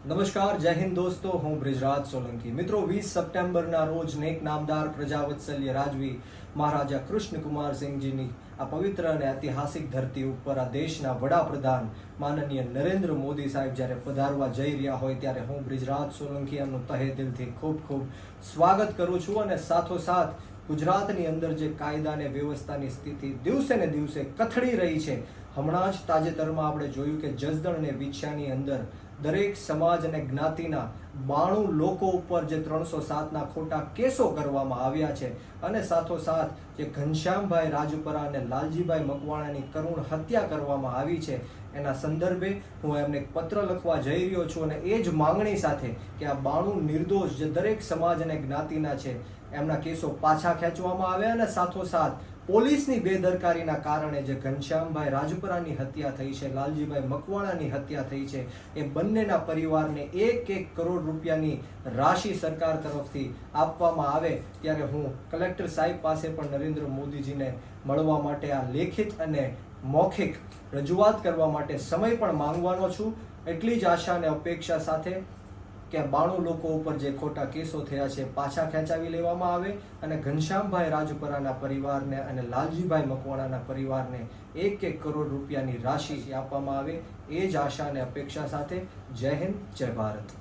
નમસ્કાર, જય હિન્દ દોસ્તો. હું બ્રિજરાજ સોલંકી. મિત્રો, 20 સપ્ટેમ્બરના રોજ નેક નામદાર પ્રજાવત્સલ્ય રાજવી મહારાજા કૃષ્ણકુમારસિંહજીની આ પવિત્ર અને ઐતિહાસિક ધરતી ઉપર આ દેશના વડાપ્રધાન માનનીય નરેન્દ્ર મોદી સાહેબ જ્યારે પધારવા જઈ રહ્યા હોય ત્યારે હું બ્રિજરાજ સોલંકી એમનું તહે દિલથી ખૂબ ખૂબ સ્વાગત કરું છું. અને સાથોસાથ ગુજરાતની અંદર જે કાયદા અને વ્યવસ્થાની સ્થિતિ દિવસે ને દિવસે કથળી રહી છે, હમણાં જ તાજેતરમાં આપણે જોયું કે જસદણ અને વિછિયાની અંદર દરેક સમાજ અને જ્ઞાતિના 92 લોકો ઉપર જે 307ના ખોટા કેસો કરવામાં આવ્યા છે અને સાથોસાથ જે ઘનશ્યામભાઈ રાજપરા અને લાલજીભાઈ મકવાણાની કરુણ હત્યા કરવામાં આવી છે, એના સંદર્ભે હું એમને એક પત્ર લખવા જઈ રહ્યો છું અને એ જ માંગણી સાથે કે આ 92 નિર્દોષ જે દરેક સમાજ અને જ્ઞાતિના છે એમના કેસો પાછા ખેંચવામાં આવે અને સાથોસાથ પોલીસની બેદરકારીના કારણે જે ઘનશ્યામભાઈ રાજપરાની હત્યા થઈ છે, લાલજીભાઈ મકવાણાની હત્યા થઈ છે, એ બંનેના પરિવારને 1 કરોડ રૂપિયાની રાશિ સરકાર તરફથી આપવામાં આવે ત્યારે હું કલેક્ટર સાહેબ પાસે પણ નરેન્દ્ર મોદીજીને મળવા માટે આ લેખિત અને મૌખિક રજૂઆત કરવા માટે સમય પણ માંગવાનો છું. એટલી જ આશા અને અપેક્ષા સાથે કે 92 લોકો ઉપર જે ખોટા કેસો થયા છે પાછા ખેંચાવી લેવામાં આવે અને ઘનશ્યામભાઈ રાજપરાના પરિવારને અને લાલજીભાઈ મકવાણાના પરિવારને 1 કરોડ રૂપિયાની રાશિ આપવામાં આવે, એ જ આશા અને અપેક્ષા સાથે જય હિન્દ, જય ભારત.